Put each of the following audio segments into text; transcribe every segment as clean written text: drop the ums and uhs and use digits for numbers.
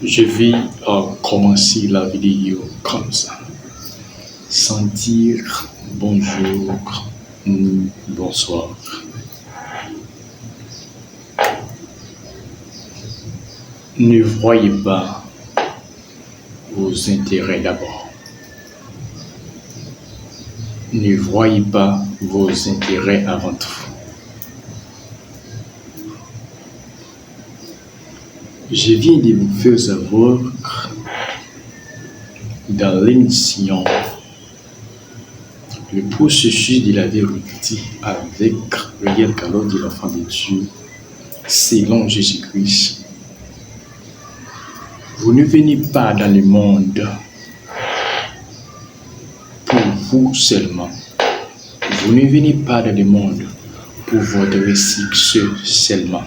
Je vais commencer la vidéo comme ça, sans dire bonjour ni bonsoir. Ne voyez pas vos intérêts d'abord. Ne voyez pas vos intérêts avant tout. Je viens de vous faire savoir dans l'émission le processus de la vérité avec Riel Calot de l'Enfant de Dieu, selon Jésus-Christ. Vous ne venez pas dans le monde pour vous seulement. Vous ne venez pas dans le monde pour votre succès seulement.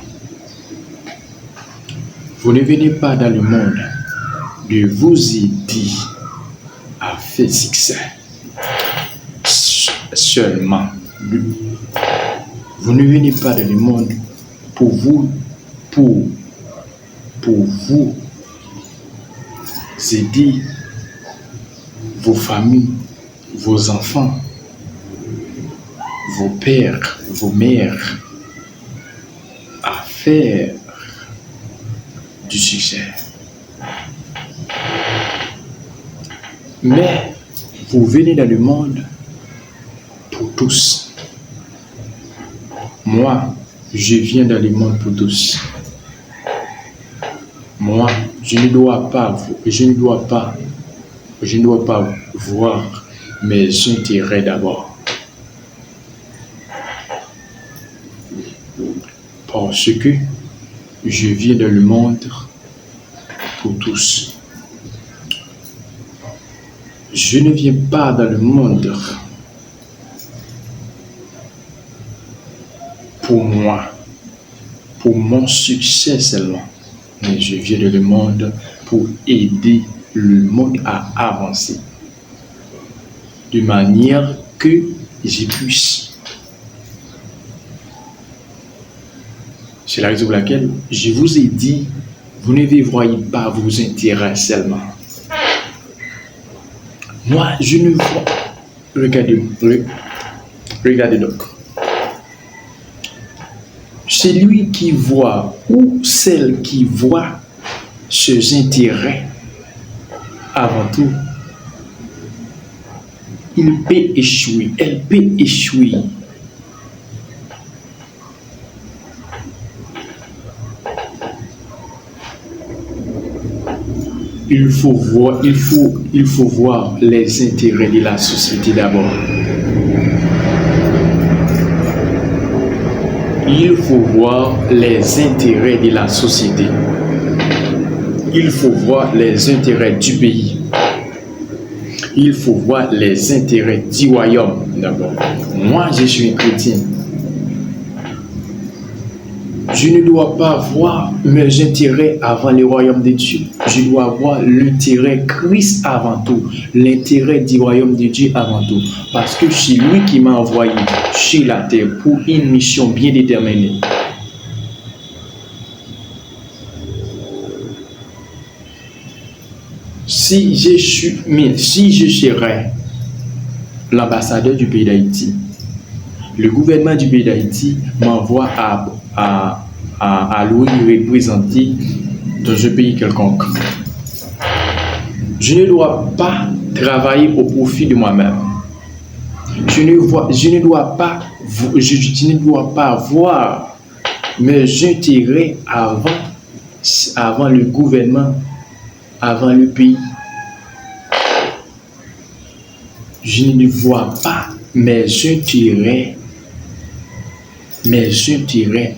Vous ne venez pas dans le monde de vous aider à faire succès seulement. Vous ne venez pas dans le monde pour vous aider vos familles, vos enfants, vos pères, vos mères à faire du succès. Mais vous venez dans le monde pour tous. Moi, je viens dans le monde pour tous. Moi, je ne dois pas voir mes intérêts d'abord. Parce que je viens dans le monde pour tous. Je ne viens pas dans le monde pour moi, pour mon succès seulement. Mais je viens dans le monde pour aider le monde à avancer de manière que j'y puisse. C'est la raison pour laquelle je vous ai dit, vous ne voyez pas vos intérêts seulement. Moi, je ne vois. Regardez donc. C'est lui qui voit ou celle qui voit ses intérêts avant tout. Il peut échouer, elle peut échouer. Il faut voir les intérêts de la société d'abord. Il faut voir les intérêts de la société. Il faut voir les intérêts du pays. Il faut voir les intérêts du royaume d'abord. Moi, je suis un chrétien. Je ne dois pas voir mes intérêts avant le royaume de Dieu. Je dois voir l'intérêt Christ avant tout, l'intérêt du royaume de Dieu avant tout. Parce que c'est lui qui m'a envoyé sur la terre pour une mission bien déterminée. Si je serais l'ambassadeur du pays d'Haïti, le gouvernement du pays d'Haïti m'envoie à lui représenter dans un pays quelconque. Je ne dois pas travailler au profit de moi-même. Je ne dois pas voir mes intérêts avant le gouvernement, avant le pays. Je ne vois pas mes intérêts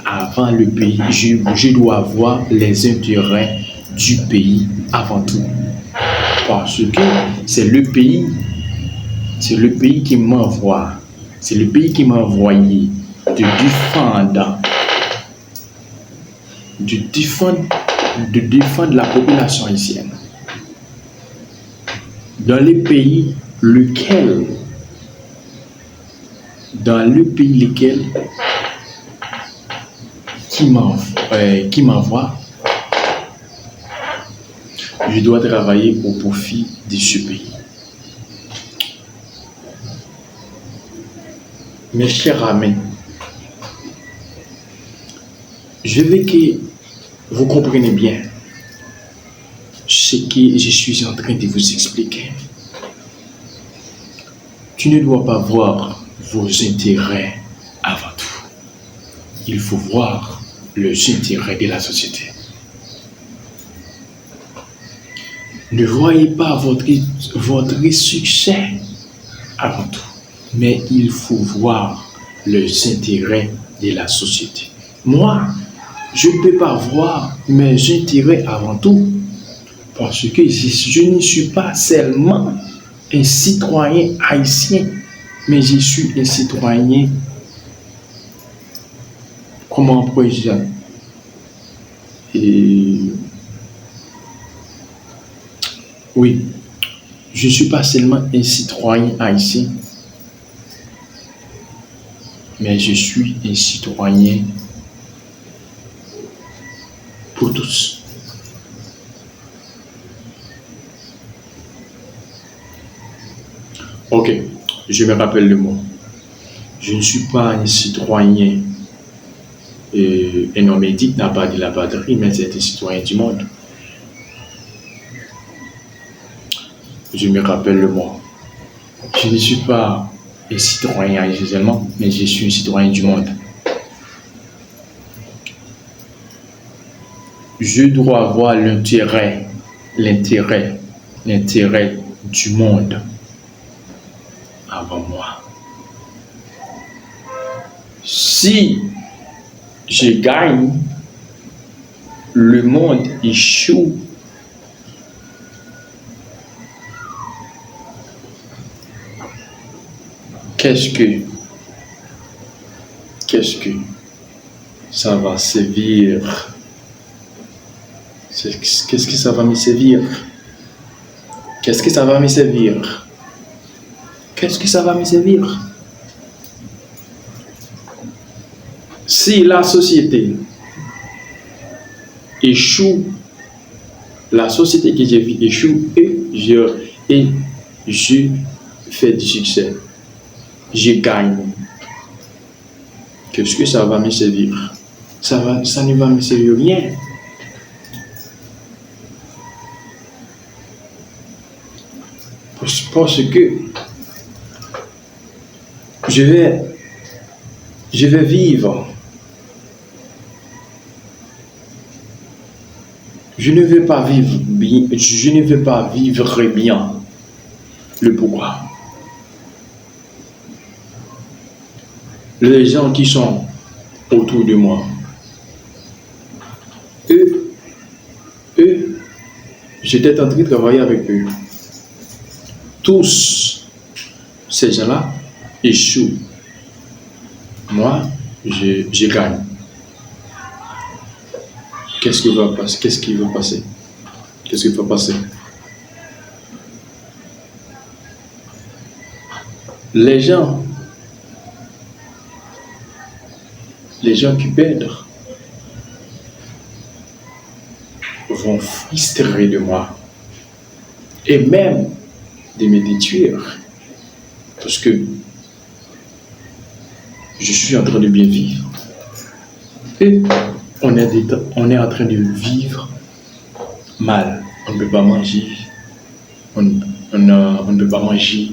avant le pays. Je dois voir les intérêts du pays avant tout. Parce que c'est le pays qui m'envoie. C'est le pays qui m'a envoyé de défendre la population haïtienne. Dans le pays lequel qui m'envoie, Je dois travailler au profit de ce pays. Mes chers amis, je veux que vous compreniez bien ce que je suis en train de vous expliquer. Tu ne dois pas voir vos intérêts avant tout. Il faut voir les intérêts de la société. Ne voyez pas votre succès avant tout, mais il faut voir les intérêts de la société. Moi, je ne peux pas voir mes intérêts avant tout, parce que je ne suis pas seulement un citoyen haïtien, mais je suis un citoyen, comment pourrais-je dire, oui, je ne suis pas seulement un citoyen haïtien, mais je suis un citoyen pour tous. Ok, je me rappelle le mot. Je ne suis pas un citoyen, un homme éthique n'a pas dit la patrie, mais c'est un citoyen du monde. Je me rappelle le mot. Je ne suis pas un citoyen haïtien, mais je suis un citoyen du monde. Je dois avoir l'intérêt du monde avant moi. Si je gagne, le monde échoue. Qu'est-ce que ça va servir? Qu'est-ce que ça va me servir? Qu'est-ce que ça va me servir? Qu'est-ce que ça va me servir? Si la société échoue, la société que j'ai vue échoue et je fais du succès, je gagne, qu'est-ce que ça va me servir? Ça ne va me servir rien. Parce que je vais vivre. Je ne vais pas vivre bien. Je ne vais pas vivre bien. Le pourquoi? Les gens qui sont autour de moi, eux, j'étais en train de travailler avec eux. Tous ces gens-là échouent. Moi, je gagne. Qu'est-ce qui va passer? Qu'est-ce qui va passer? Qu'est-ce qui va passer? Les gens qui perdent vont frustrer de moi et même de me détruire parce que je suis en train de bien vivre et on est en train de vivre mal. On ne peut pas manger, on ne peut pas manger,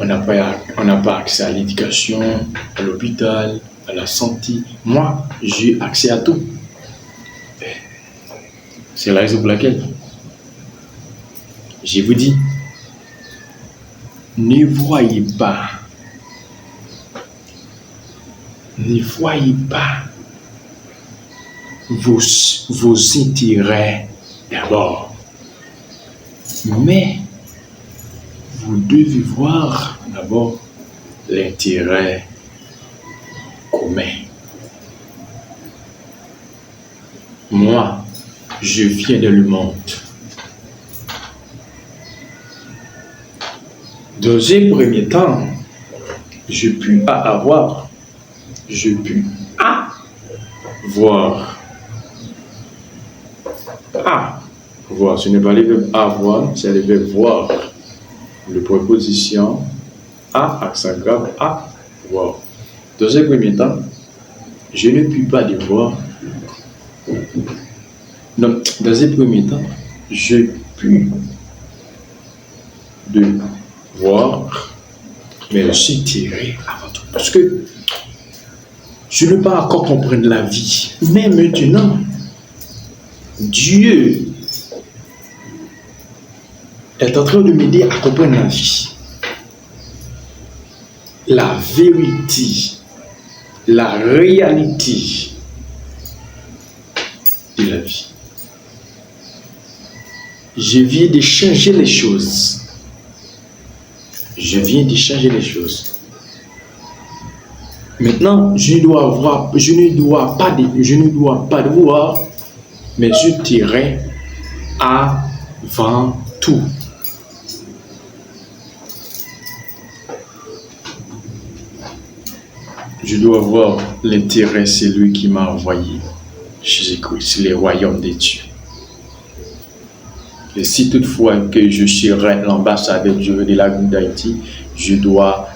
on n'a pas accès à l'éducation, à l'hôpital, à la santé. Moi, j'ai accès à tout. C'est la raison pour laquelle je vous dis, ne voyez pas vos intérêts d'abord, mais vous devez voir d'abord l'intérêt commun. Moi, je viens de le monde. Dans un premier temps, je puis avoir A. Voir. Ce n'est pas le verbe avoir, c'est le verbe voir. Le préposition A, accent grave, A, voir. Dans un premier temps, je ne puis pas le voir. Donc, dans un premier temps, je puis de voir, mais je suis tiré avant tout. Parce que je ne peux pas encore comprendre la vie. Mais maintenant, Dieu est en train de m'aider à comprendre la vie. La vérité, la réalité de la vie. Je viens de changer les choses. Je viens de changer les choses. Maintenant, je ne dois pas voir, mais je dirais avant tout. Je dois voir l'intérêt, c'est lui qui m'a envoyé. Jésus-Christ, le royaume de Dieu. Et si toutefois que je serai l'ambassadeur de la ville d'Haïti, je dois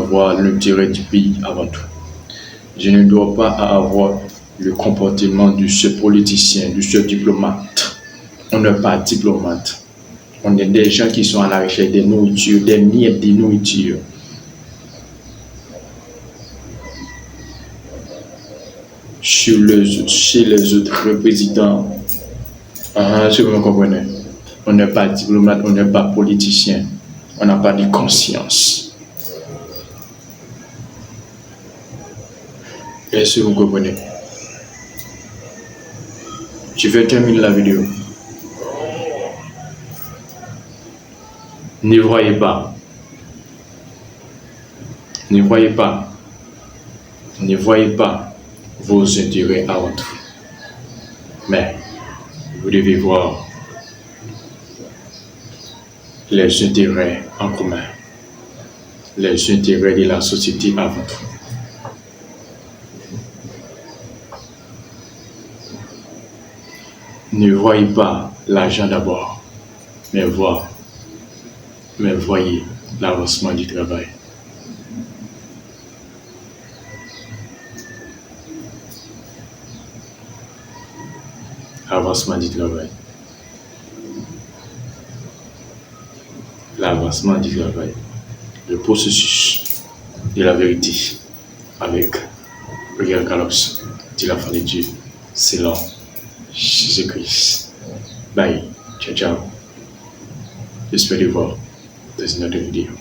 voir l'intérêt du pays avant tout. Je ne dois pas avoir le comportement de ce politicien, de ce diplomate. On n'est pas diplomate. On est des gens qui sont à la recherche de nourriture, des miettes de nourriture. Chez les autres présidents, si vous me comprenez, on n'est pas diplomate, on n'est pas politicien, on n'a pas de conscience. Est-ce que vous comprenez? Je vais terminer la vidéo. Ne voyez pas. Ne voyez pas. Ne voyez pas vos intérêts avant tout. Mais vous devez voir les intérêts en commun, les intérêts de la société avant tout. Ne voyez pas l'argent d'abord, mais voyez l'avancement du travail. L'avancement du travail. L'avancement du travail. Le processus de la vérité avec Real Galops de la fin de Dieu selon Jésus-Christ. Bye. Ciao, ciao. J'espère de voir dans une autre vidéo.